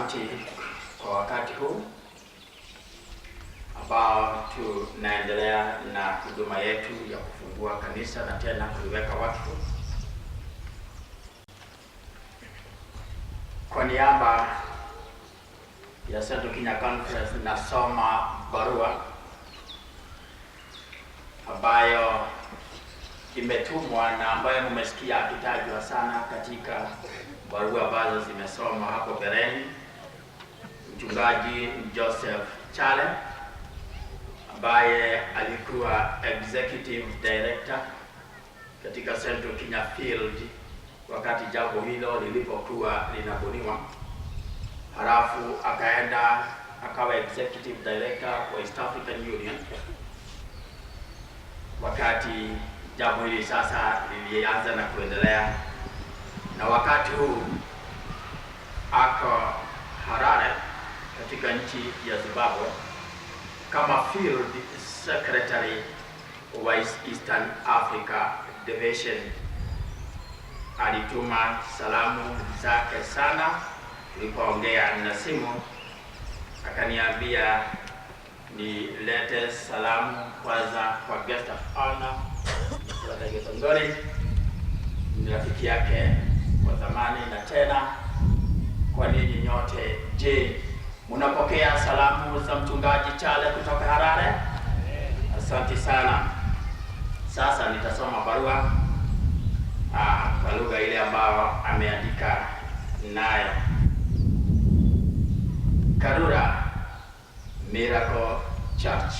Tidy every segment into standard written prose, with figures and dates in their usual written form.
Asante kwa wakati huu ambao tunaendelea na huduma yetu ya kufungua kanisa na tena kuliweka wakfu. Kwa niaba ya Central Kenya Conference nasoma barua ambayo imetumwa na ambayo mmesikia akitajwa sana katika barua ambazo zimesoma hapo mbeleni. Mchungaji Joseph Chale ambaye alikuwa executive director katika Central Kenya Field wakati jambo hilo lilipokuwa linabuniwa, halafu akaenda akawa executive director wa East African Union wakati jambo hili sasa lilianza na kuendelea, na wakati huu ako Harare katika nchi ya Zimbabwe kama Field Secretary wa Eastern Africa Division. Alituma salamu zake sana, tulipoongea na simu akaniambia nilete salamu kwanza kwa guest of honor wa Githunguri, ni rafiki yake wa zamani na tena kwa ninyi nyote. Je, mnapokea salamu za mchungaji Chale kutoka Harare? Asante sana. Sasa nitasoma barua kwa lugha ile ambayo ameandika nayo. Karura Miracle Church.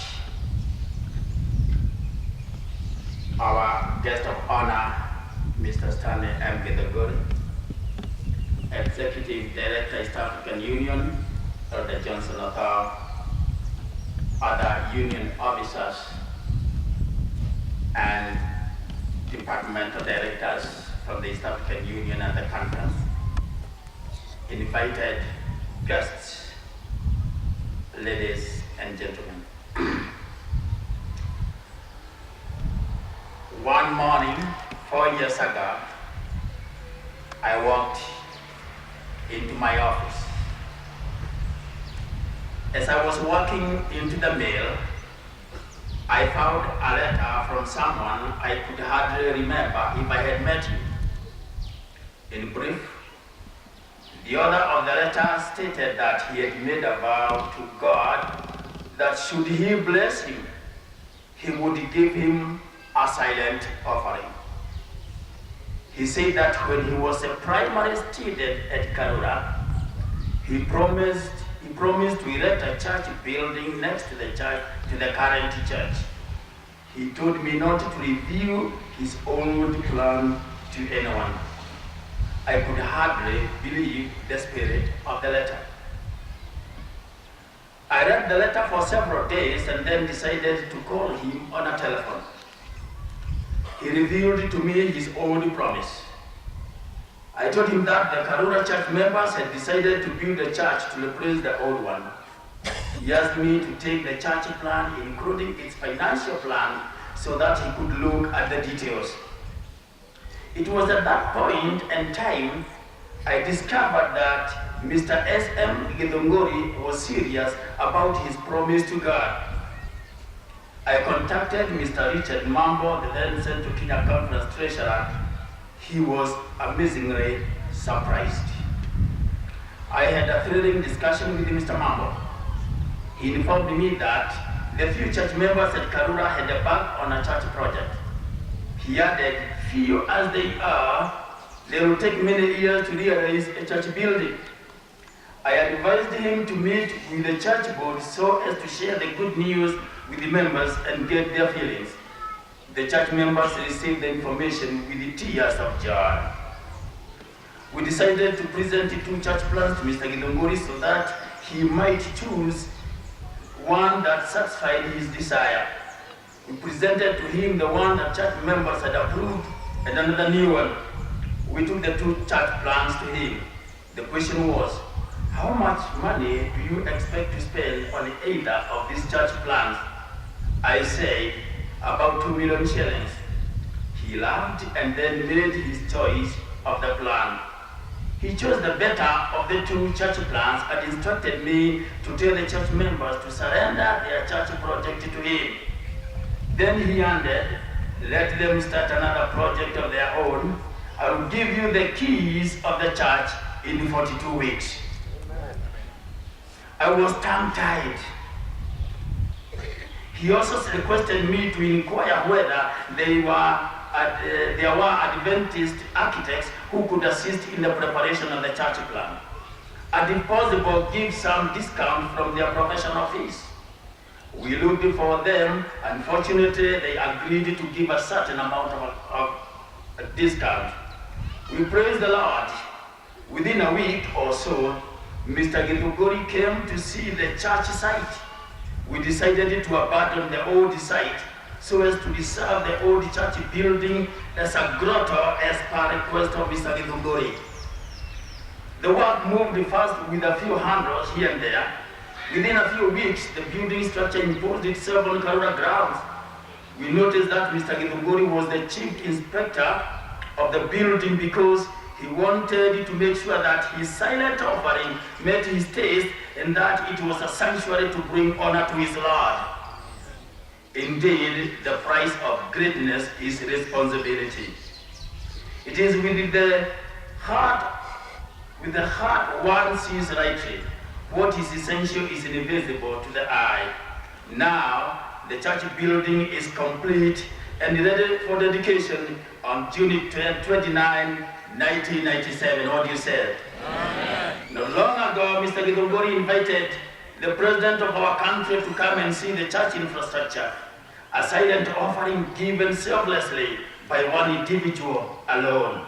Our guest of honor, Mr. Stanley M. Githunguri, Executive Director, East African Union, Dr. Johnson Othar, other union officers and departmental directors from the East African Union and the conference, invited guests, ladies and gentlemen. One morning, 4 years ago, I walked into my office. As I was walking into the mail, I found a letter from someone I could hardly remember if I had met you. In brief, the author of the letter stated that he had made a vow to God that should he bless him, he would give him a silent offering. He said that when he was a primary student at Karura, he promised to erect a church building next to the current church. He told me not to reveal his own plan to anyone. I could hardly believe the spirit of the letter. I read the letter for several days and then decided to call him on a telephone. He revealed to me his own promise. I told him that the Karura church members had decided to build a church to replace the old one. He asked me to take the church plan, including its financial plan, so that he could look at the details. It was at that point and time I discovered that Mr. S.M. Githunguri was serious about his promise to God. I contacted Mr. Richard Mambo, the then Central Kenya Conference Treasurer. He was amazingly surprised. I had a thrilling discussion with Mr. Mambo. He informed me that the few church members at Karura had embarked on a church project. He added, few as they are, they will take many years to realize a church building. I advised him to meet with the church board so as to share the good news with the members and get their feelings. The church members received the information with tears of joy. We decided to present the two church plans to Mr. Githunguri so that he might choose one that satisfied his desire. We presented to him the one that church members had approved and another new one. We took the two church plans to him. The question was, how much money do you expect to spend on either of these church plans? I said, about 2 million shillings. He laughed and then made his choice of the plan. He chose the better of the two church plans and instructed me to tell the church members to surrender their church project to him. Then he added, let them start another project of their own. I will give you the keys of the church in 42 weeks. I was tongue-tied. He also requested me to inquire whether there were Adventist architects who could assist in the preparation of the church plan, and if possible, give some discount from their professional fees. We looked for them. Unfortunately, they agreed to give a certain amount of a discount. We praise the Lord. Within a week or so, Mr. Githunguri came to see the church site. We decided to abandon the old site so as to reserve the old church building as a grotto as per request of Mr. Githunguri. The work moved first with a few handles here and there. Within a few weeks, the building structure imposed itself on Karura grounds. We noticed that Mr. Githunguri was the chief inspector of the building because he wanted to make sure that his silent offering met his taste and that it was a sanctuary to bring honor to his Lord. Indeed, the price of greatness is responsibility. It is with the heart one sees rightly. What is essential is invisible to the eye. Now, the church building is complete and ready for dedication on June 29, 1997. What you said? Amen. Not long ago, Mr. Githunguri invited the president of our country to come and see the church infrastructure, a silent offering given selflessly by one individual alone.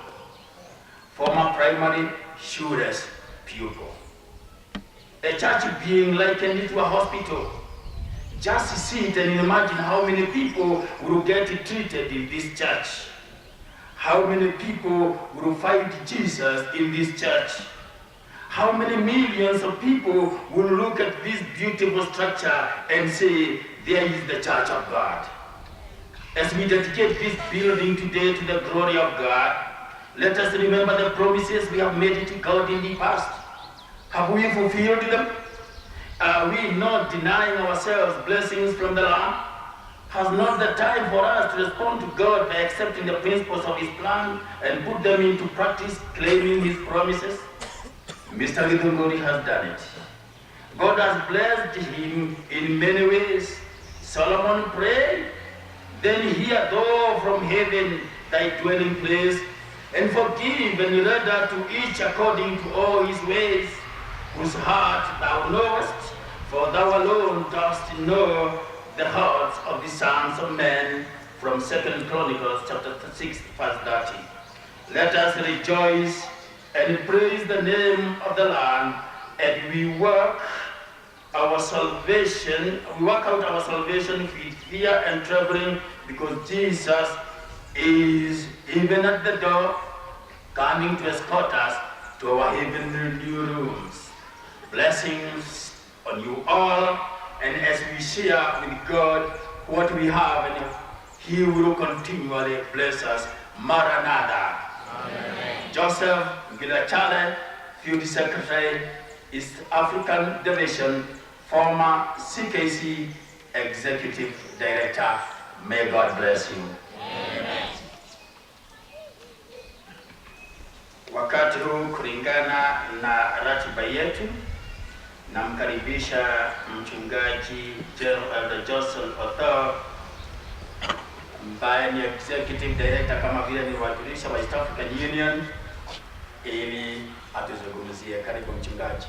Former primary students pupil. A church being likened to a hospital. Just sit and imagine how many people will get treated in this church. How many people will find Jesus in this church? How many millions of people will look at this beautiful structure and say, there is the church of God. As we dedicate this building today to the glory of God, let us remember the promises we have made to God in the past. Have we fulfilled them? Are we not denying ourselves blessings from the Lord? Has not the time for us to respond to God by accepting the principles of His plan and put them into practice, claiming His promises? Mr. Githunguri has done it. God has blessed him in many ways. Solomon prayed, then hear thou from heaven thy dwelling place, and forgive and render to each according to all his ways, whose heart thou knowest, for thou alone dost know the hearts of the sons of men, from 2 Chronicles chapter 6, verse 30. Let us rejoice and praise the name of the Lord, and we work out our salvation with fear and trembling, because Jesus is even at the door, coming to escort us to our heavenly new rooms. Blessings on you all, and as we share with God what we have, and He will continually bless us. Maranatha. Amen. Joseph Gilachale, Field Secretary, East African Division, former CKC Executive Director. May God bless you. Amen. Wakati huu kulingana na ratiba yetu, namkaribisha mchungaji Elder Joseph Otho, ambaye ni Executive Director kama vile niliwajulisha wa East African Union, ili atuzungumzie. Karibu mchungaji.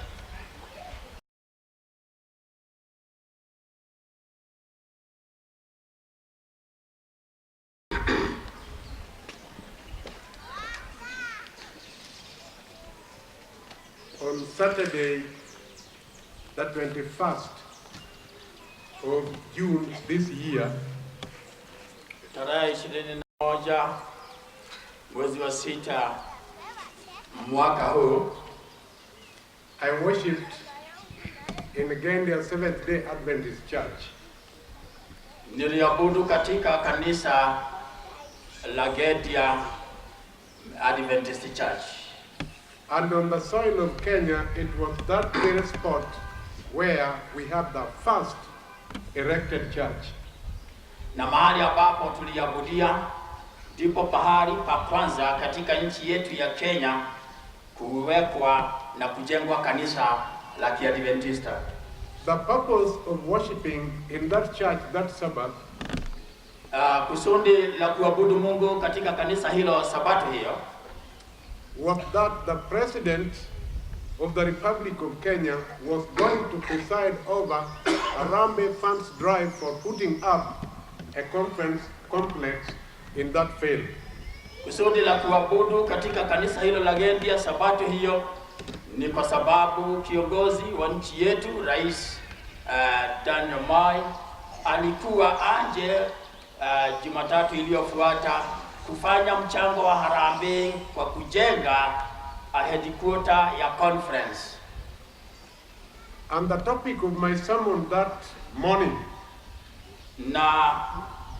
On Saturday, the 21st of June this year, tarehe 21 mwezi wa 6 mwaka huu, I worshipped in Gendia Seventh-day Adventist Church. Niliabudu katika kanisa la Gendia Adventist Church. And on the soil of Kenya, it was that very spot where we had the first erected church. Na mahali ambapo tuliabudia ndipo pahali pa kwanza katika nchi yetu ya Kenya kuwekwa na kujengwa kanisa la Kiadventista. The purpose of worshiping in that church that Sabbath kusudi la kuabudu Mungu katika kanisa hilo Sabato hiyo was that the President of the Republic of Kenya was going to preside over a Rambe funds drive for putting up a conference complex in that field. Kusudi la kuabudu katika kanisa hilo la Gendia Sabato hiyo ni kwa sababu kiongozi wa nchi yetu Rais Daniel Moi alikuwa anje Jumatatu iliyofuata kufanya mchango wa harambee kwa kujenga headquarter ya conference. And the topic of my sermon that morning, na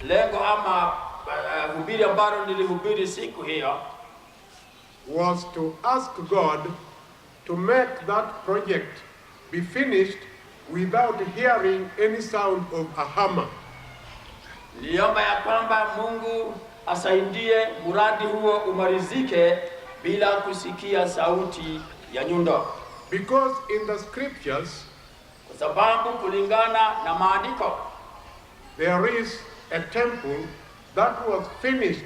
lengo ama hubiri ambalo nilihubiri siku hiyo, was to ask God to make that project be finished without hearing any sound of a hammer. Niomba ya kwamba Mungu asaidie muradi huo umalizike bila kusikia sauti ya nyundo. Because in the scriptures, kwa sababu kulingana na maandiko, there is a temple that was finished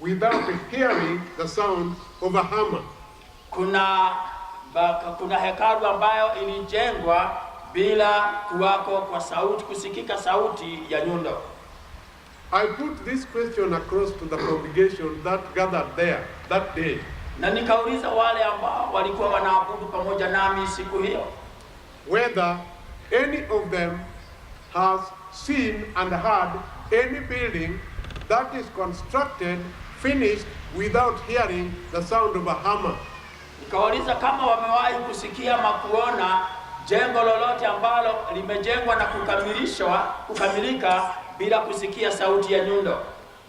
without hearing the sound of a hammer. Kuna hekalu ambayo ilijengwa bila kuwako kwa sauti, kusikika sauti ya nyundo. I put this question across to the congregation that gathered there that day. Na nikauliza wale ambao walikuwa wanaabudu pamoja nami siku hiyo, whether any of them has seen and heard any building that is constructed, finished, without hearing the sound of a hammer. Nikauliza kama wamewahi kusikia makuona jengo lolote ambalo limejengwa na kukamilika bila kusikia sauti ya nyundo.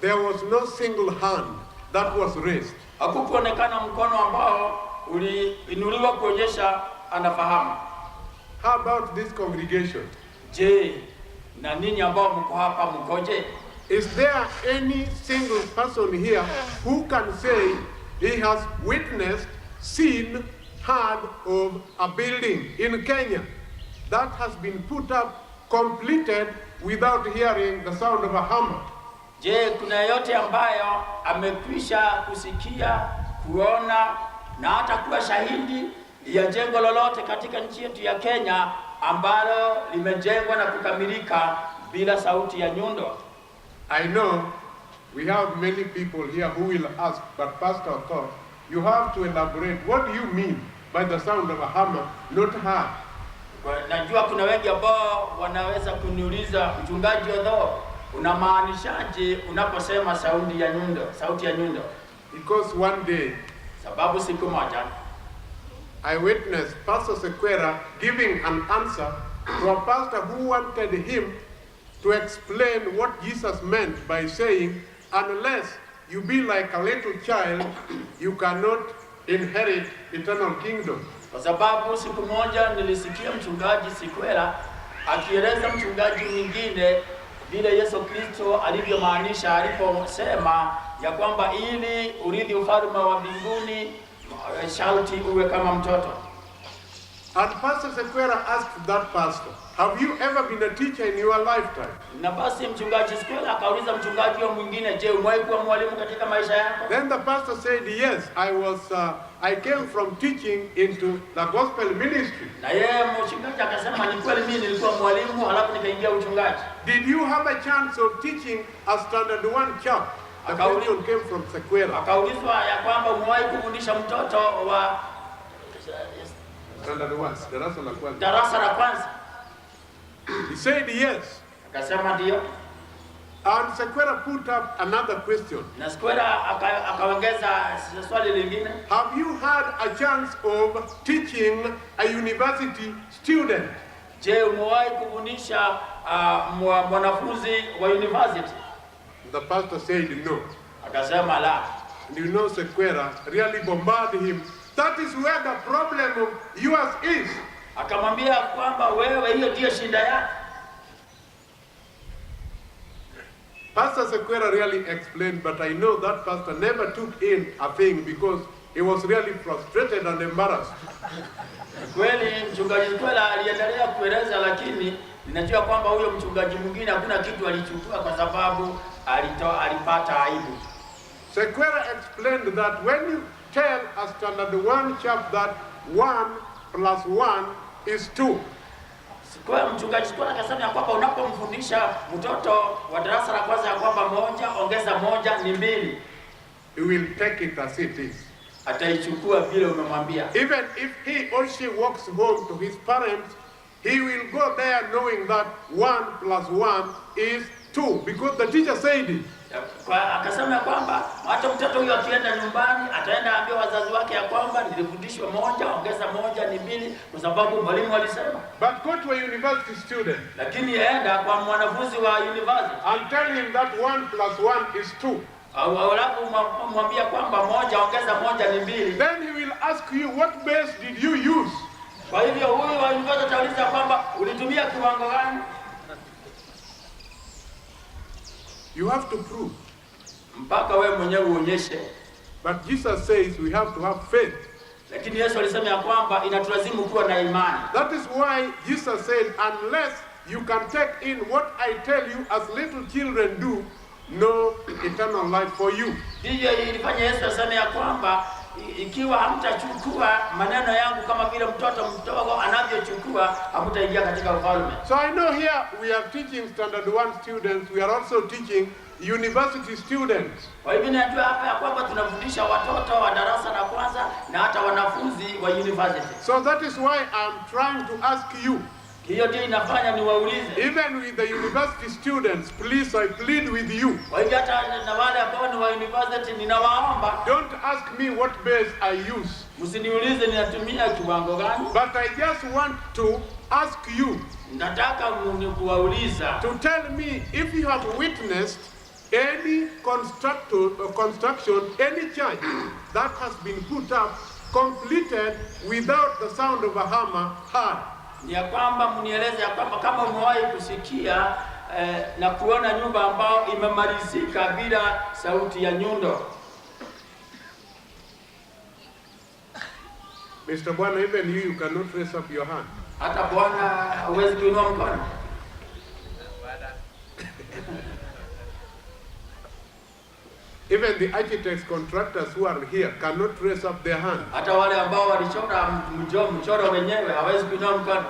There was no single hand that was raised. Hakukuonekana mkono ambao uliinuliwa kuonyesha anafahamu. How about this congregation? Je, na ninyi ambao mko hapa mkoje? Is there any single person here who can say he has witnessed, seen, heard of a building in Kenya that has been put up, completed, without hearing the sound of a hammer? Je, kuna yote ambayo amekwisha kusikia, kuona na hata kuwa shahidi ya jengo lolote katika nchi yetu ya Kenya ambalo limejengwa na kukamilika bila sauti ya nyundo? I know we have many people here who will ask, but Pastor thought you have to elaborate. What do you mean by the sound of a hammer not heard? Najua kuna wengi ambao wanaweza kuniuliza, mchungaji Odho, unamaanishaje unaposema sauti ya nyundo? Because one day, sababu siku moja, I witnessed Pastor Sequeira giving an answer to a pastor who wanted him to explain what Jesus meant by saying, unless you be like a little child, you cannot inherit eternal kingdom. Kwa sababu siku moja nilisikia mchungaji Sequeira akieleza mchungaji mwingine vile Yesu Kristo alivyomaanisha aliposema ya kwamba ili urithi ufalme wa mbinguni sharti uwe kama mtoto. And Pastor Sequeira asked that pastor, have you ever been a teacher in your lifetime? Na basi mchungaji Sequeira akauliza mchungaji mwingine, je, umewahi kuwa mwalimu katika maisha yako? Then the pastor said, yes, I came from teaching into the gospel ministry. Na yeye mchungaji akasema ni kweli mimi nilikuwa mwalimu halafu nikaingia uchungaji. Did you have a chance of teaching a standard 1 chap? The question came from Sequeira. Akaulizwa ya kwamba umewahi kufundisha mtoto wa standard 1, darasa la kwanza? He said yes. Akasema ndio. And Sequeira put up another question. Na Sequeira akaongeza swali lingine. Have you had a chance of teaching a university student? Je, umewahi kufundisha mwanafunzi wa university? The pastor said no. Akasema la. And you know Sequeira really bombarded him That is where the problem of yours is. Akamwambia kwamba wewe hiyo ndio shida yako. Pastor Sequeira really explained, but I know that pastor never took in a thing because he was really frustrated and embarrassed. Kweli mchungaji Sequeira aliendelea kueleza, lakini ninajua kwamba huyo mchungaji mwingine hakuna kitu alichukua kwa sababu alipata aibu. Sequeira explained that when you tell a standard 1 chap that 1 plus 1 is 2. Kwa mchungaji Sequeira akasema kwamba unapomfundisha mtoto wa darasa la kwanza ya kwamba 1 ongeza 1 ni 2, he will take it as it is. Ataichukua vile umemwambia. Even if he or she walks home to his parents, he will go there knowing that 1 plus 1 is 2 because the teacher said it. Kwa akasema kwamba hata mtoto huyo akienda nyumbani ataenda ambia wazazi wake ya kwamba nilifundishwa 1 ongeza 1 ni 2 kwa sababu mwalimu alisema. But go to a university student, lakini aenda kwa mwanafunzi wa university and tell him that 1 plus 1 is 2. Au alafu mwambia kwamba 1 ongeza 1 ni 2. Then he will ask you, what base did you use? Kwa hivyo huyu wa university atauliza kwamba ulitumia kiwango gani? You have to prove. Mpaka wewe mwenyewe uonyeshe. But Jesus says we have to have faith. Lakini Yesu alisema ya kwamba inatulazimu kuwa na imani. That is why Jesus said, unless you can take in what I tell you as little children do, no eternal life for you. Ndiyo ilifanya Yesu aseme ya kwamba ikiwa hamtachukua maneno yangu kama vile mtoto mdogo anavyochukua, hamtaingia katika ufalme. So I know here we are teaching standard 1 students, we are also teaching university students. Kwa hivyo najua hapa ya kwamba tunafundisha watoto wa darasa la kwanza na hata wanafunzi wa university. So that is why I'm trying to ask you. Hiyo ndio inafanya niwaulize. Even with the university students, please, I plead with you. Kwa hivyo hata na wale ambao ni wa university ninawaomba. Don't ask me what base I use. Msiniulize ninatumia kiwango gani. But I just want to ask you. Nataka kuwauliza. To tell me if you have witnessed any construction, any church that has been put up, completed without the sound of a hammer heard. Ni ya kwamba mnieleze ya kwamba kama umewahi kusikia na kuona nyumba ambao imemalizika bila sauti ya nyundo. Mr. Bwana, even you cannot raise up your hand. Hata Bwana huwezi kuinua mkono. Even the architects, contractors who are here cannot raise up their hand. Hata wale ambao walichora mchoro wenyewe hawezi kuinua mkono.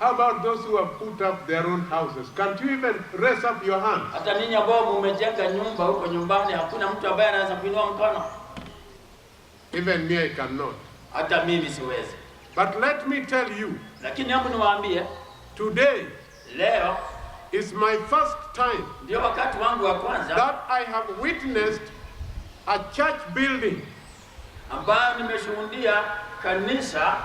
How about those who have put up their own houses? Can't you even raise up your hand? Hata ninyi ambao mmejenga nyumba huko nyumbani hakuna mtu ambaye anaweza kuinua mkono. Even me, I cannot. Hata mimi siwezi. But let me tell you. Lakini hebu niwaambie, today, leo is my first time ndio wakati wangu wa kwanza that I have witnessed a church building ambayo nimeshuhudia kanisa,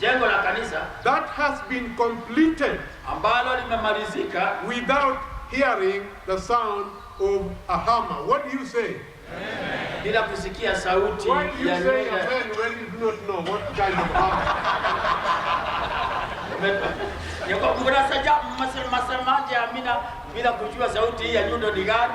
jengo la kanisa that has been completed ambalo limemalizika without hearing the sound of a hammer. What do you say? Amen. Bila kusikia sauti ya nyundo. Why do you say amen when you do not know what kind of hammer? Masemaje amina bila kujua sauti ya nyundo ni gani?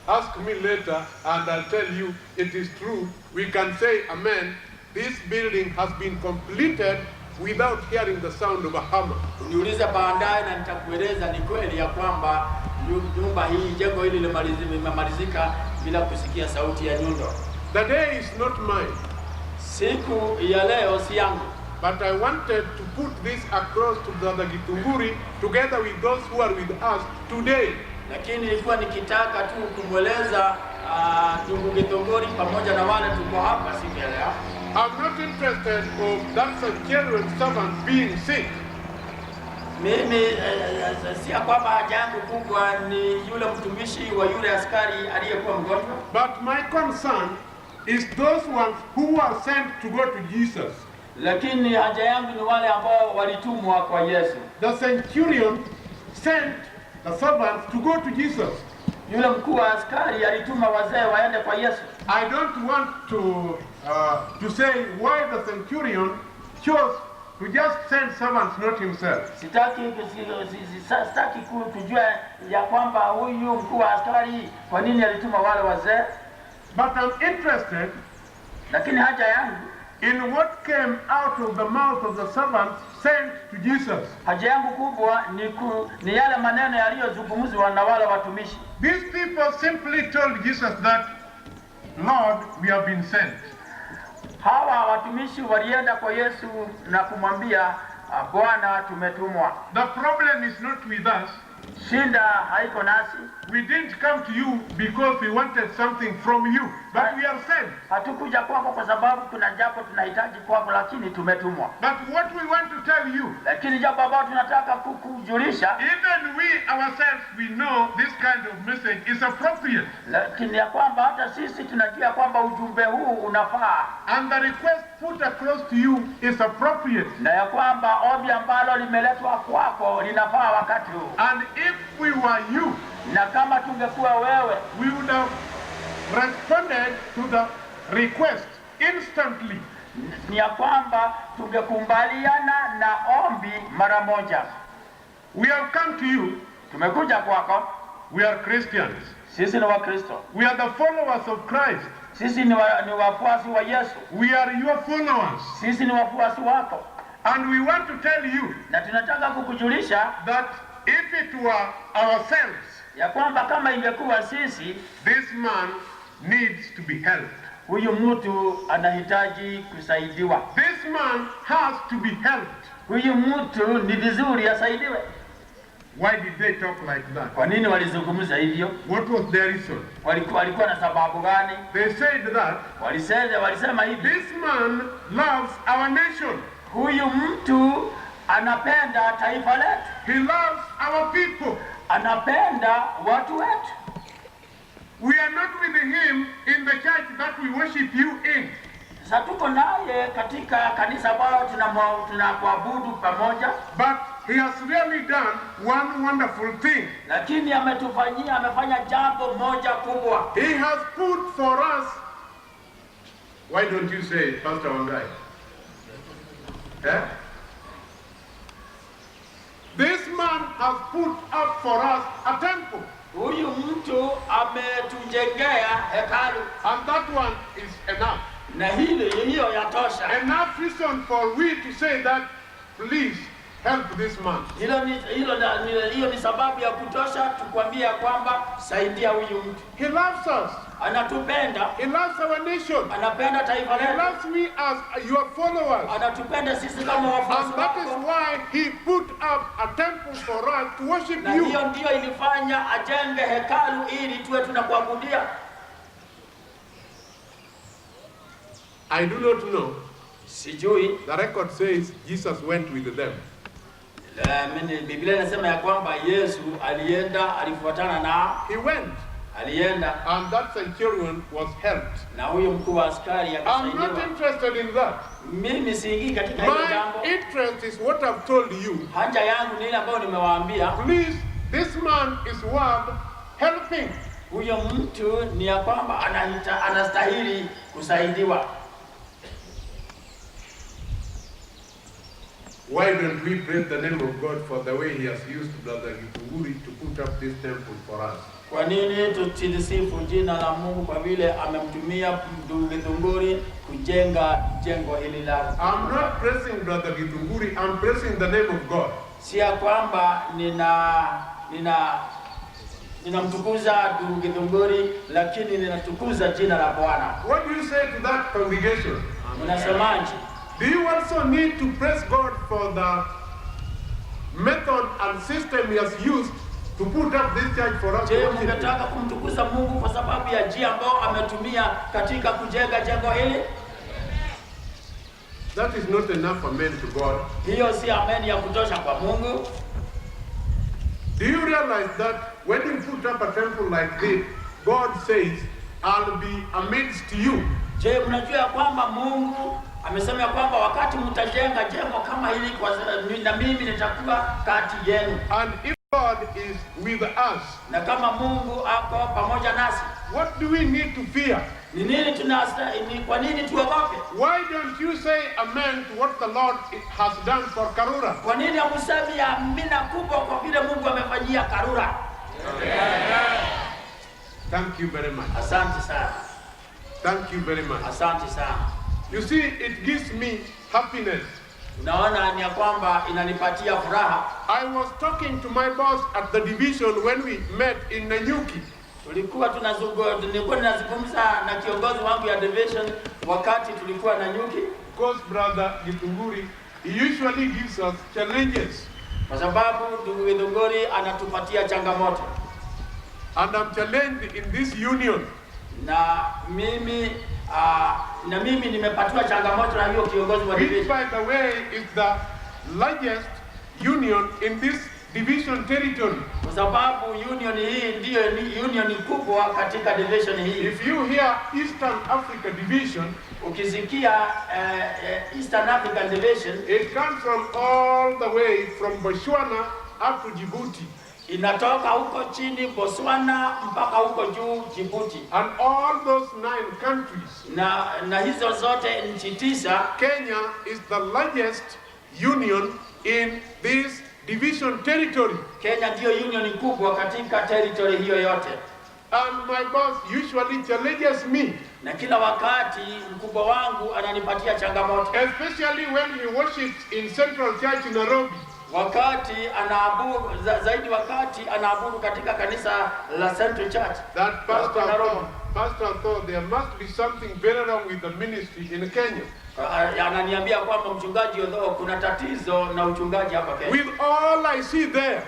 Ask me later and I'll tell you it is true. We can say amen. This building has been completed without hearing the sound of a hammer. Niulize baadaye na nitakueleza ni kweli ya kwamba nyumba hii, jengo hili limemalizika bila kusikia sauti ya nyundo. The day is not mine. Siku ya leo si yangu. But I wanted to put this across to Brother Githunguri together with those who are with us today. Lakini nilikuwa nikitaka tu kumweleza ndugu Githunguri pamoja na wale tuko hapa siku ya leo. I'm not interested of that Scriptural servant being sick. Mimi si kwamba haja yangu kubwa ni yule mtumishi wa yule askari aliyekuwa mgonjwa. But my concern is those ones who are sent to go to Jesus. Lakini haja yangu ni wale ambao walitumwa kwa Yesu. The centurion sent the servants to go to Jesus. Yule mkuu wa askari alituma wazee waende kwa Yesu. I don't want to say why the centurion chose to just send servants, not himself. Sitaki kujua ya kwamba huyu mkuu wa askari kwa nini alituma wale wazee. But I'm interested, lakini haja yangu, in what came out of the mouth of the servants sent to Jesus. Haja yangu kubwa ni yale maneno yaliyozungumzwa na wale watumishi. These people simply told Jesus that, Lord, we have been sent. Hawa watumishi walienda kwa Yesu na kumwambia, Bwana, tumetumwa. The problem is not with us. Shinda haiko nasi. We didn't come to you because we wanted something from you, but we are sent. Hatukuja kwako kwa sababu kuna jambo tunahitaji kwako, lakini tumetumwa. But what we want to tell you, lakini jambo ambalo tunataka kukujulisha, even we ourselves, we know this kind of message is appropriate. Lakini ya kwamba hata sisi tunajua kwamba ujumbe huu unafaa. And the request put across to you is appropriate. Na ya kwamba ombi ambalo limeletwa kwako linafaa wakati huu. And if we were you, na kama tungekuwa wewe, we would have responded to the request instantly. Ni ya kwamba tungekubaliana na ombi mara moja. We have come to you. Tumekuja kwako. We are Christians. Sisi ni Wakristo. We are the followers of Christ. Sisi ni wafuasi wa Yesu. We are your followers. Sisi ni wafuasi wako. And we want to tell you, na tunataka kukujulisha, that if it were ourselves, ya kwamba kama ingekuwa sisi, this man needs to be helped. Huyu mtu anahitaji kusaidiwa. This man has to be helped. Huyu mtu ni vizuri asaidiwe. Why did they talk like that? Kwa nini walizungumza hivyo? What was their reason? Walikuwa na sababu gani? They said that, walisema hivi, this man loves our nation. Huyu mtu anapenda taifa letu. He loves our people. Anapenda watu wetu. We are not with him in the church that we worship you in. Sasa tuko naye katika kanisa ambalo tunakuabudu pamoja. But he has really done one wonderful thing. Lakini amefanya jambo moja kubwa. He has put for us. Why don't you say it, Pastor Wangai? Yeah? This man has put up for us a temple. Huyu mtu ametujengea hekalu. And that one is enough. Na hiyo yatosha. Enough reason for we to say that, please help this man. Hiyo ni sababu ya kutosha tukwambia kwamba saidia huyu mtu. He loves us. Anatupenda. He loves our nation. Anapenda taifa letu. He loves me as your followers. Anatupenda sisi kama wafuasi wake. And that is why he put up a temple for us to worship you. Na hiyo ndio ilifanya ajenge hekalu ili tuwe tunakuabudia. I do not know. Sijui. The record says Jesus went with them. Biblia inasema ya kwamba Yesu alifuatana nao. He went. Alienda. And that centurion was helped. Na huyo mkuu wa askari akasaidiwa. I'm not interested in that. Mimi siingii katika hilo jambo. My interest is what I've told you. Haja yangu ni ile ambayo nimewaambia. Please, this man is worth helping. Huyo mtu ni ya kwamba anastahili kusaidiwa. Why don't we praise the name of God for the way he has used Brother Githunguri to put up this temple for us? Kwa nini tusilisifu jina la Mungu kwa vile amemtumia ndugu Githunguri kujenga jengo hili la. I'm not praising Brother Githunguri, I'm praising the name of God. Si ya kwamba ninamtukuza ndugu Githunguri, lakini ninatukuza jina la Bwana. What do you say to that congregation? Unasemaje? Do you also need to praise God for the method and system he has used to put up this church for us? Je, mngetaka kumtukuza Mungu kwa sababu ya njia ambayo ametumia katika kujenga jengo hili? That is not enough amen to God. Hiyo si amen ya kutosha kwa Mungu. Do you realize that when you put up a temple like this, God says, I'll be amidst you. Je, mnajua kwamba Mungu amesema kwamba wakati mtajenga jengo kama hili na mimi nitakuwa kati yenu. And if God is with us, na kama Mungu ako pamoja nasi, what do we need to fear? Ni nini kwa nini tuogope? Why don't you say amen to what the Lord has done for Karura? Kwa nini hamsemi amina kubwa kwa vile Mungu amefanyia Karura? Thank you very much. Asante sana. Thank you very much. Asante sana. You see, it gives me happiness. Unaona ni kwamba inanipatia furaha. I was talking to my boss at the division when we met in Nanyuki. Nilikuwa nazungumza na kiongozi wangu ya division wakati tulikuwa Nanyuki. Because brother Githunguri, he usually gives us challenges. Kwa sababu ndugu Githunguri anatupatia changamoto. And I'm challenged in this union. Na mimi nimepatiwa changamoto na hiyo kiongozi wa division. Which by the way is the largest union in this division territory. Kwa sababu union hii ndiyo union kubwa katika division hii. If you hear Eastern Africa Division, ukisikia Eastern African Division, it comes from all the way from Botswana up to Djibouti. Inatoka huko chini Botswana mpaka huko juu Djibouti. And all those 9 countries. Na hizo zote nchi 9, Kenya is the largest union in this division territory. Kenya ndio union kubwa katika territory hiyo yote. And my boss usually challenges me. Na kila wakati mkubwa wangu ananipatia changamoto. Especially when we worship in Central Church in Nairobi. Wakati anaabudu zaidi wakati anaabudu katika kanisa la Central Church. That pastor thought there must be something very wrong with the ministry in Kenya. Ananiambia kwamba mchungaji odho kuna tatizo na uchungaji hapa Kenya. With all I see there.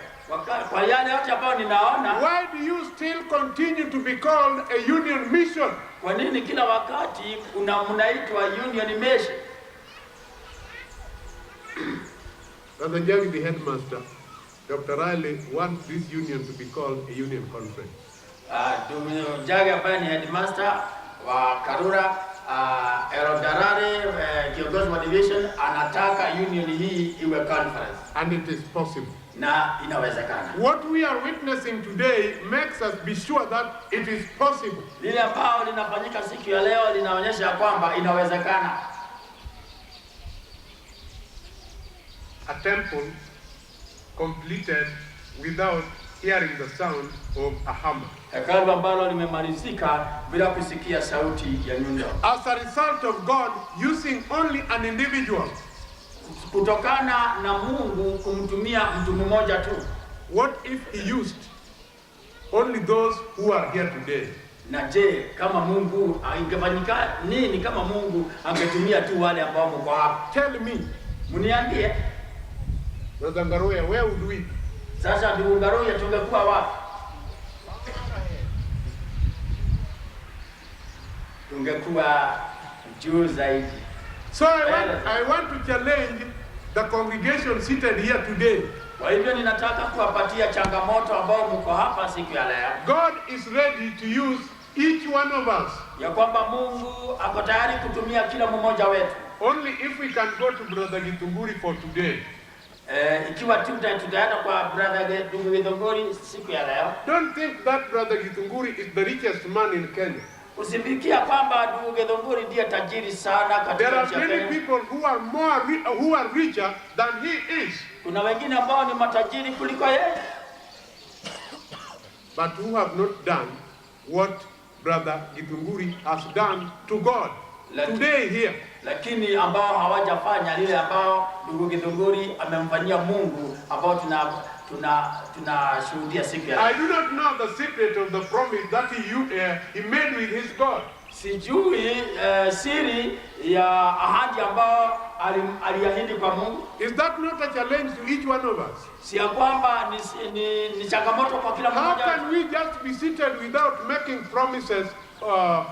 Kwa yale yote ambayo ninaona, why do you still continue to be called a union mission? Kwa nini kila wakati mnaitwa union mission? Brother Njagi, the headmaster, Dr. Riley wants this union to be called a union conference. Njagi ambaye ni headmaster wa Karura, Erodarare, kiongozi wa division, anataka union hii iwe conference. And it is possible. Na inawezekana. What we are witnessing today makes us be sure that it is possible. Lile ambalo linafanyika siku ya leo linaonyesha kwamba inawezekana. A temple completed without hearing the sound of a hammer. Hekalu ambalo limemalizika bila kusikia sauti ya nyundo. As a result of God using only an individual. Kutokana na Mungu kumtumia mtu mmoja tu. What if he used only those who are here today? Na je, kama Mungu ingefanyika nini kama Mungu angetumia tu wale ambao mko hapa? Tell me. Mniambie. Brother Ngaruya, where would we? Sasa ndugu Ngaruya tungekuwa wapi? Tungekuwa juu zaidi. So I want to challenge the congregation seated here today. Kwa hivyo ninataka kuwapatia changamoto ambao mko hapa siku ya leo. God is ready to use each one of us. Ya kwamba Mungu ako tayari kutumia kila mmoja wetu. Only if we can go to Brother Githunguri for today. Ikiwa tutaenda kwa Brother Githunguri siku ya leo. Don't think that Brother Githunguri is the richest man in Kenya. Usifikia kwamba ndugu Githunguri ndiye tajiri sana katika There are nchi ya many Kenya. people who are richer than he is. Kuna wengine ambao ni matajiri kuliko yeye. But who have not done what Brother Githunguri has done to God today here. Lakini ambao hawajafanya lile ambao ndugu Githunguri amemfanyia Mungu ambao tunashuhudia siku ya leo. I do not know the secret of the promise that he made with his God. Sijui siri ya ahadi ambao aliahidi kwa Mungu. Is that not a challenge to each one of us? Si ya kwamba ni changamoto kwa kila mmoja. How can we just be seated without making promises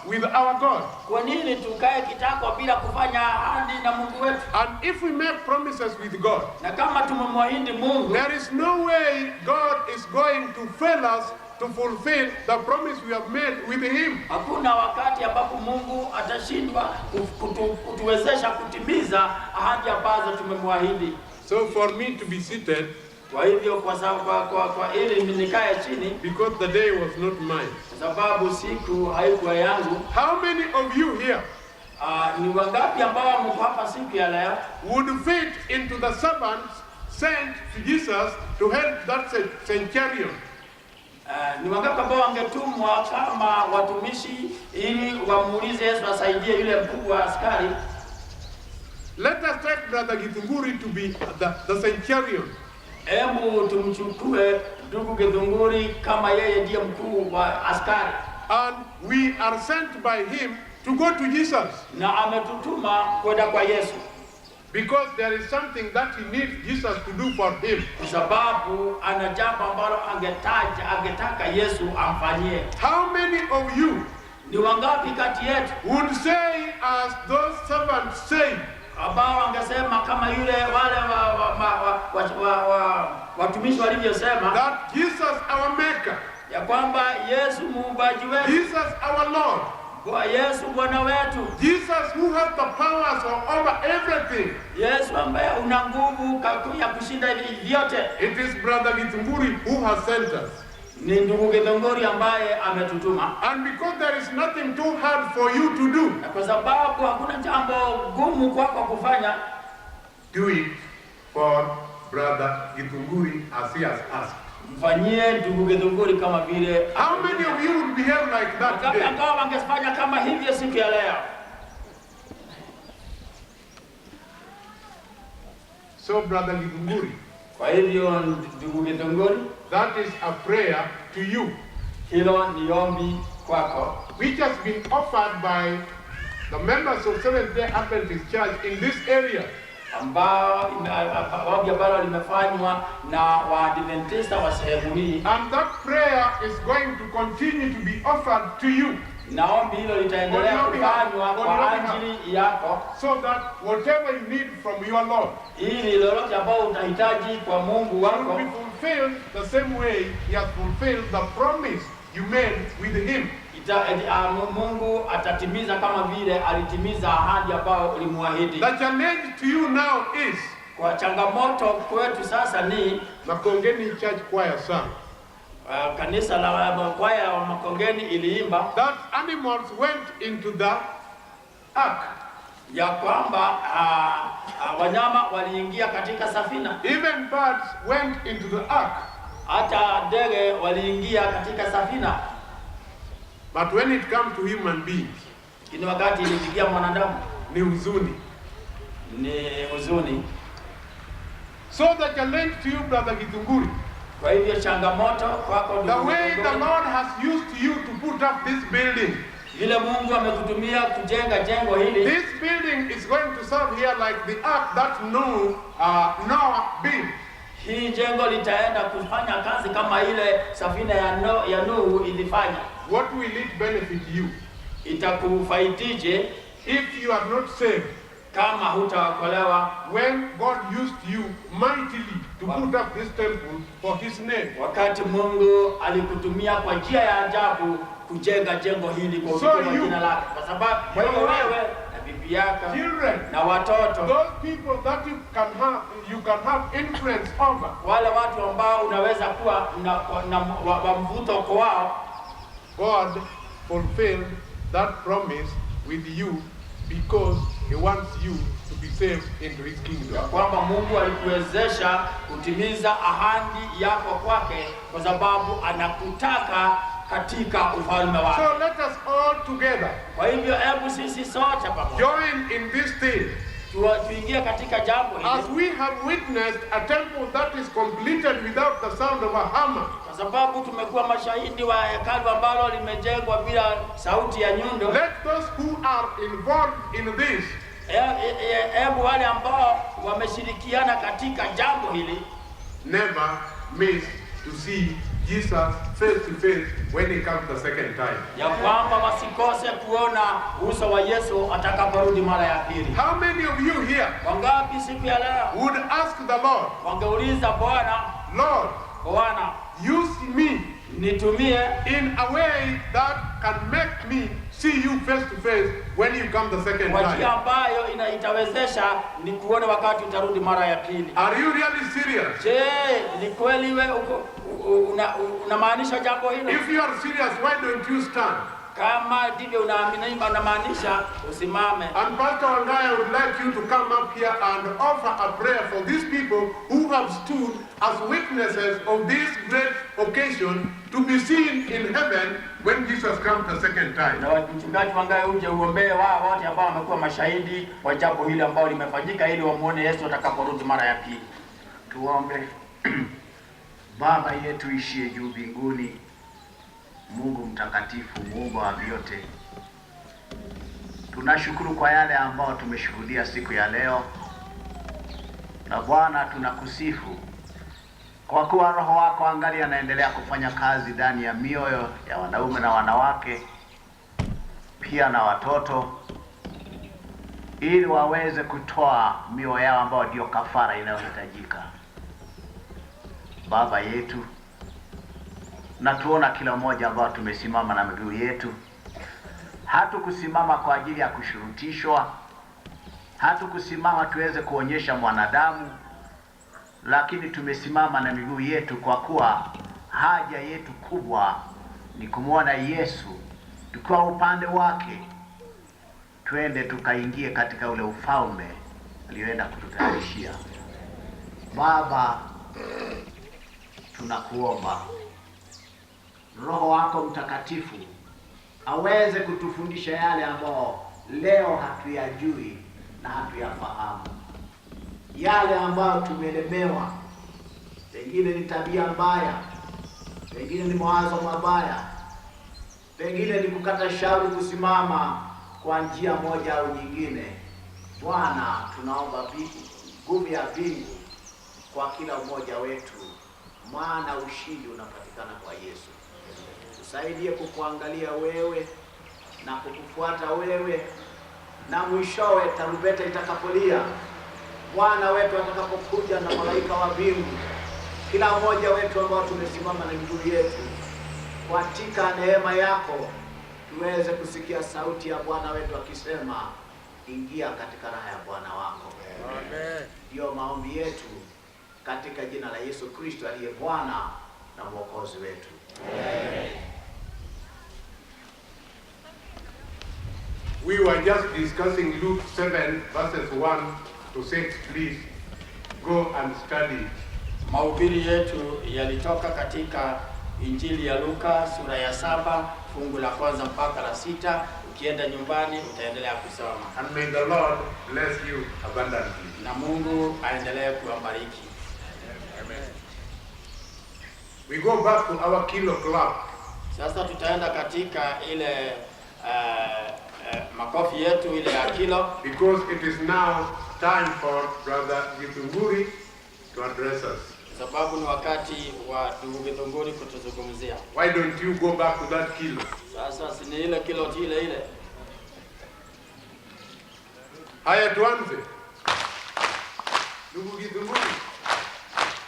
with our God? Kwa nini tukae kitako bila kufanya ahadi na Mungu wetu? And if we make promises with God, Na kama tumemwahidi Mungu, there is no way God is going to fail us to fulfill the promise we have made with him. hakuna wakati ambapo Mungu atashindwa kutuwezesha kutimiza ahadi ambazo tumemwahidi. So for me to be seated Kwa hivyo kwa ili nikae chini, because the day was not mine. Kwa sababu siku haikuwa yangu. How many of you here ni wangapi ambao mko hapa siku ya leo would fit into the servants sent to Jesus to help that centurion? Ni wangapi ambao wangetumwa kama watumishi ili wamuulize Yesu asaidie yule mkuu wa askari? Let us take Brother Githunguri to be the centurion. Hebu tumchukue ndugu Githunguri kama yeye ndiye mkuu wa askari. And we are sent by him to go to Jesus. Na ametutuma kwenda kwa Yesu. Because there is something that he needs Jesus to do for him. Kwa sababu ana jambo ambalo angetaka Yesu amfanyie. How many of you ni wangapi kati yetu would say as those servants say, ambao wangesema kama yule wale watumishi walivyosema, that Jesus our maker, ya kwamba Yesu muumbaji wetu, Jesus our Lord, kwa Yesu Bwana wetu, Jesus who has the powers over everything, Yesu ambaye una nguvu ya kushinda vyote. It is Brother Githunguri who has sent us. Ni ndugu Githunguri ambaye ametutuma. And because there is nothing too hard for you to do, na kwa sababu hakuna jambo gumu kwako kufanya, do it for Brother Githunguri as he has asked. Mfanyie ndugu Githunguri kama vile. How many of you would behave like that today? Kama wangefanya kama hivyo siku ya leo. So Brother Githunguri, kwa hivyo ndugu Githunguri, that is a prayer to you. Hilo ni ombi kwako, which has been offered by the members of Seventh-day Adventist Church in this area. Ambao limefanywa na Waadventista wa sehemu hii. And that prayer is going to continue to be offered to you. Na ombi hilo litaendelea kufanywa kwa ajili yako, so that whatever you need from your Lord, ili lolote ambalo utahitaji kwa Mungu wako, will be fulfilled the same way he has fulfilled the promise you made with him. Mungu atatimiza kama vile alitimiza ahadi ambayo ulimwahidi. The challenge to you now is, kwa changamoto kwetu sasa ni Makongeni Church Choir sang, kanisa la kwaya wa Makongeni iliimba that animals went into the ark, ya kwamba wanyama waliingia katika safina. Even birds went into the ark, hata ndege waliingia katika safina. But when it comes to human beings, ni wakati ilifikia mwanadamu, ni huzuni. So the challenge to you, Brother Githunguri, kwa hivyo changamoto kwako, the way the Lord has used you to put up this building, vile Mungu amekutumia kujenga jengo hili, this building is going to serve here like the ark that Noah built. Hii jengo litaenda kufanya kazi kama ile safina ya Nuhu ilifanya. What will it benefit you? Itakufaidije if you are not saved? Kama hutaokolewa. When God used you mightily to put up this temple for his name. Wakati Mungu alikutumia kwa njia ya ajabu kujenga jengo hili kwa jina lake. Kwa sababu wewe na bibi yako, children, na watoto, those people that you can have influence over, wale watu ambao unaweza kuwa na mvuto kwao, God fulfilled that promise with you because he wants you to be saved into his kingdom. Kwamba Mungu alikuwezesha kutimiza ahadi yako kwake kwa sababu anakutaka katika ufalme wake. So let us all together, kwa hivyo hebu sisi sote pamoja, join in this thing. Tuingie katika jambo hili. As we have witnessed a temple that is completed without the sound of a hammer. Kwa sababu tumekuwa mashahidi wa hekalu ambalo limejengwa bila sauti ya nyundo. Let those who are involved in this, hebu wale ambao wameshirikiana katika jambo hili, never miss to see Jesus face to face when he comes the second time. Ya kwamba wasikose kuona uso wa Yesu atakaporudi mara ya pili. How many of you here wangapi siku ya leo would ask the Lord, wangeuliza Bwana, Lord, Bwana, use me nitumie in a way that can make me see you face to face when you come the second kwa time. njia ambayo itawezesha nikuone wakati utarudi mara ya pili. Are you really serious? Je, ni kweli wewe unamaanisha jambo hilo? If you are serious, why don't you stand? Kama ndivyo unamaanisha, usimame. And Pastor Wangaya would like you to come up here and offer a prayer for these people who have stood as witnesses of this great occasion to be seen in heaven when Jesus comes the second time. Na mchungaji Wangaya uje uombee wao wote ambao wamekuwa mashahidi wa jambo hili ambao limefanyika ili wamuone Yesu atakaporudi mara ya pili. Tuombe. Baba yetu ishie juu mbinguni, Mungu mtakatifu, Mungu wa vyote, tunashukuru kwa yale ambao tumeshuhudia siku ya leo. Na Bwana tunakusifu kwa kuwa Roho wako angali anaendelea kufanya kazi ndani ya mioyo ya wanaume na wanawake, pia na watoto, ili waweze kutoa mioyo yao ambao ndio kafara inayohitajika. Baba yetu, na tuona kila mmoja ambao tumesimama na miguu yetu, hatukusimama kwa ajili ya kushurutishwa, hatukusimama tuweze kuonyesha mwanadamu, lakini tumesimama na miguu yetu kwa kuwa haja yetu kubwa ni kumwona Yesu, tukiwa upande wake, twende tukaingie katika ule ufalme alioenda kututayarishia. Baba, tunakuomba Roho wako Mtakatifu aweze kutufundisha yale ambayo leo hatuyajui na hatuyafahamu, yale ambayo tumelemewa, pengine ni tabia mbaya, pengine ni mawazo mabaya, pengine ni kukata shauri kusimama kwa njia moja au nyingine. Bwana, tunaomba nguvu ya mbingu kwa kila mmoja wetu, maana ushindi unapatikana kwa Yesu. Tusaidie kukuangalia wewe na kukufuata wewe, na mwishowe tarumbeta itakapolia, Bwana wetu atakapokuja na malaika wa mbingu, kila mmoja wetu ambao tumesimama na miguu yetu, katika neema yako tuweze kusikia sauti ya Bwana wetu akisema, ingia katika raha ya Bwana wako. Amen. Ndio maombi yetu katika jina la Yesu Kristo aliye Bwana na Mwokozi wetu. Amen. We were just discussing Luke 7 verses 1 to 6. Please go and study. Mahubiri yetu yalitoka katika Injili ya Luka sura ya 7 fungu la kwanza mpaka la 6. Ukienda nyumbani utaendelea kusoma. And may the Lord bless you abundantly. Na Mungu aendelee kuwabariki. Amen. We go back to our kilo club. Sasa tutaenda katika ile makofi yetu ile ya kilo, because it is now time for Brother Githunguri to address us. Sababu ni wakati wa ndugu Githunguri kutuzungumzia. Why don't you go back to that kilo? Sasa si ni ile kilo ile. Haya tuanze. Ndugu Githunguri,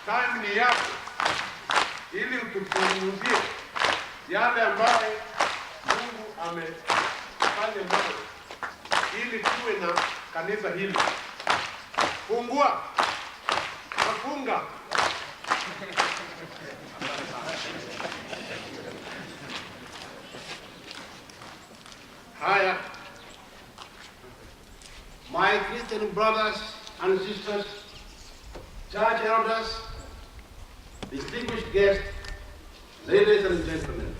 time ni yako ili utuzungumzie yale ambayo Mungu amefanya nayo ili tuwe na kanisa hili. Fungua. Nafunga. Haya. My Christian brothers and sisters, church elders, distinguished guests, ladies and gentlemen.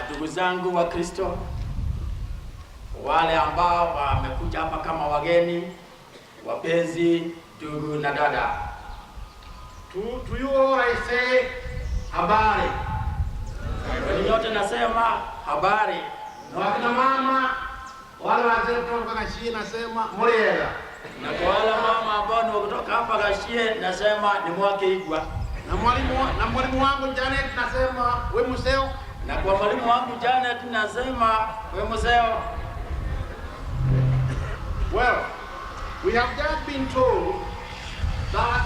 Ndugu zangu wa Kristo, wale ambao wamekuja hapa kama wageni, wapenzi, ndugu na dada. To you all I say, habari. Kwa nyote nasema habari. Na wakina mama, wale wazee kutoka Kashie nasema muriega. Na kwa wale mama ambao ni kutoka hapa Kashie nasema ni mwake igwa. Na mwalimu wangu Janet nasema we museo. Na kwa mwalimu wangu Janet nasema we museo. Well, we have just been told that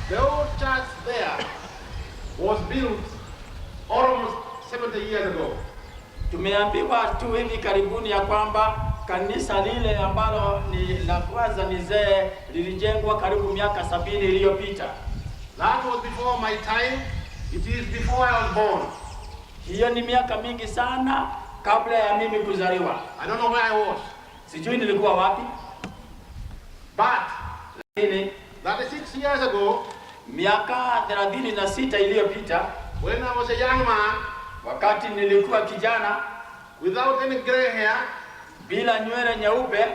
the old church there was built almost 70 years ago. Tumeambiwa tu hivi karibuni ya kwamba kanisa lile ambalo ni la kwanza ni zee lilijengwa karibu miaka 70 iliyopita. That was before my time. It is before I was born. Hiyo ni miaka mingi sana kabla ya mimi kuzaliwa. I don't know where I was. Sijui nilikuwa wapi. But Lakini 36 years ago, miaka 36 iliyopita, when I was a young man, wakati nilikuwa kijana without any gray hair, bila nywele nyeupe,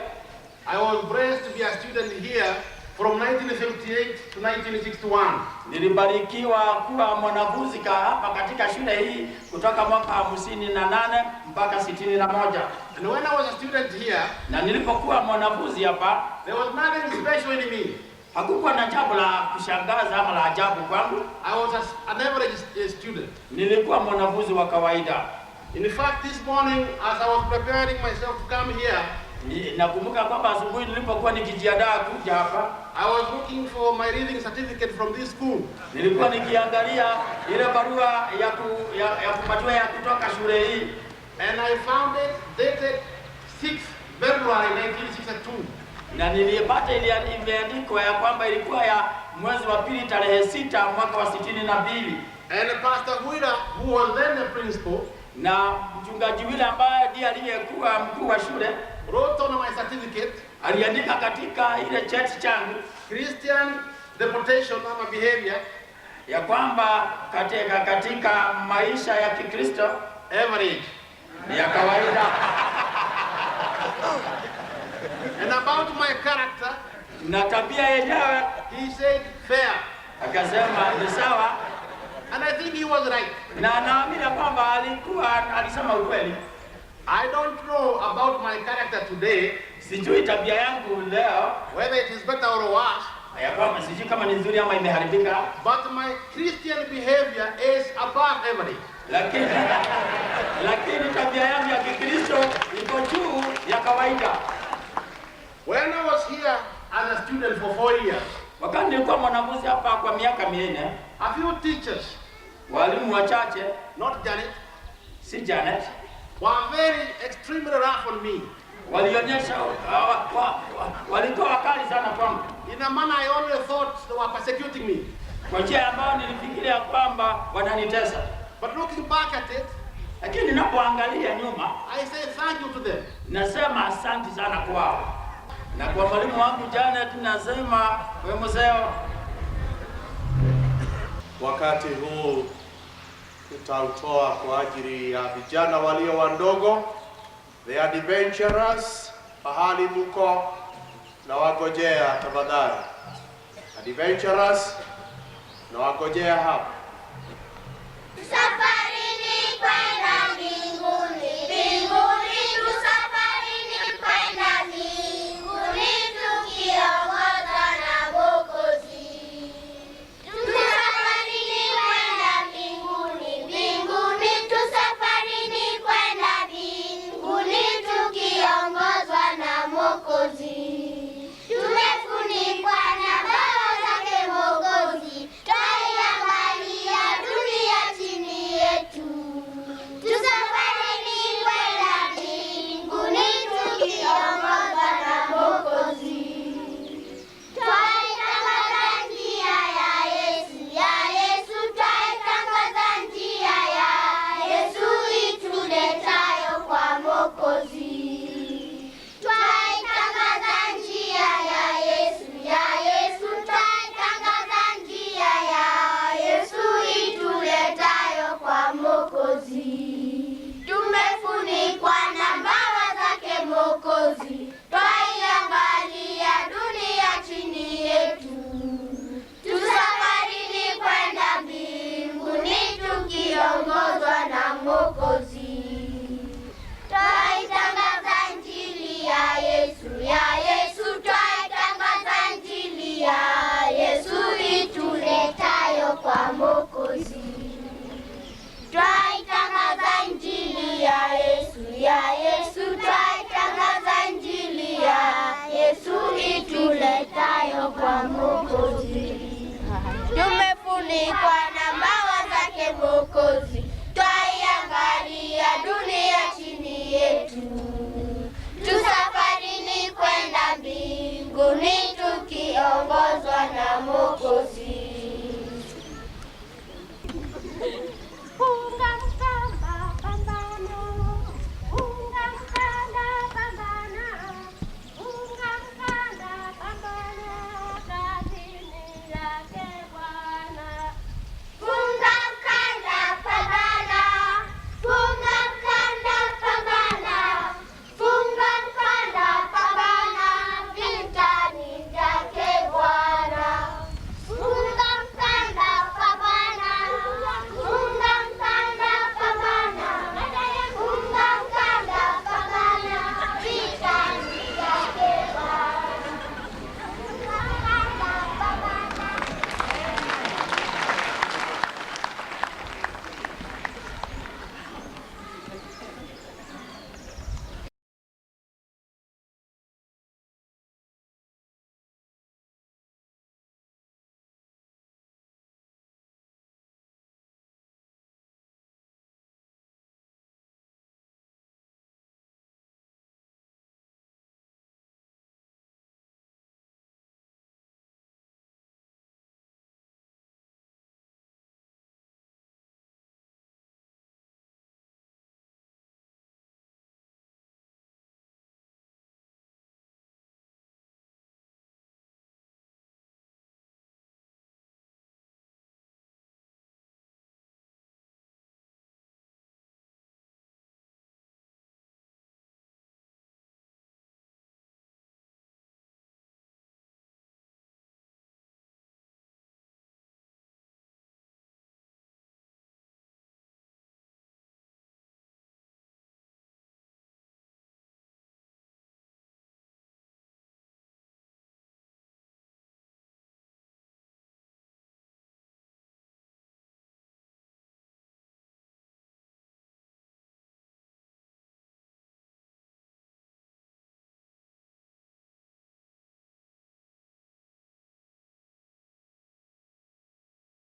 I was blessed to be a student here from 1958 to 1961. Nilibarikiwa kuwa mwanafunzi hapa katika shule hii kutoka mwaka 58 mpaka 61. And when I was a student here, Na nilipokuwa mwanafunzi hapa, there was nothing special in me. hakukuwa na jambo la kushangaza ama la ajabu kwangu. I was an average student. Nilikuwa mwanafunzi wa kawaida. In fact, this morning, as I was preparing myself to come here, Nakumbuka kwamba asubuhi nilipokuwa nikijiandaa kuja hapa, I was looking for my reading certificate from this school. nilikuwa nikiangalia ile barua ya kupatiwa ya kutoka shule hii, And I found it dated 6 February 1962. na nilipata imeandikwa ya kwamba ilikuwa ya mwezi wa pili tarehe 6 mwaka wa 62. And Pastor Huida, who was then the principal, Na mchungaji yule ambaye ndiye aliyekuwa mkuu wa shule wrote on my certificate, aliandika katika ile cheti changu Christian deportation ama behavior, ya kwamba katika maisha ya Kikristo average. ni ya kawaida. And about my character, Na tabia yenyewe he said fair. akasema ni sawa, And I think he was right. na naamini kwamba alisema ukweli. I don't know about my character today, Sijui tabia yangu leo whether it is better or worse, ya kwamba sijui kama ni nzuri ama imeharibika, but my Christian behavior is above average. lakini tabia yangu ya Kikristo iko juu ya kawaida. When I was here as a student for 4 years, Wakati nilikuwa mwanafunzi hapa kwa miaka 4, a few teachers, walimu wachache, not Janet, si Janet, were very extremely rough on me. walionyesha walikuwa wakali sana kwangu, In a manner I always thought they were persecuting me. kwa njia ambayo nilifikiria kwamba wananitesa. But looking back at it, Lakini ninapoangalia nyuma, I say thank you to them. nasema asante sana kwao. Na kwa mwalimu wangu Janet nasema wewe mzee. Wakati huu tutautoa kwa ajili ya vijana walio wadogo, the adventurers, pahali mko na wagojea tafadhali. Adventurers na wagojea hapa. Safarini kwenda mbinguni, mbinguni tusafarini kwenda mbinguni, tukiongozwa na Mwokozi. Tusafarini kwenda mbinguni, mbinguni tusafarini kwenda mbinguni, tukiongozwa na Mwokozi. Tumefunikwa na bawa zake Mwokozi, twaiangalia Mungu.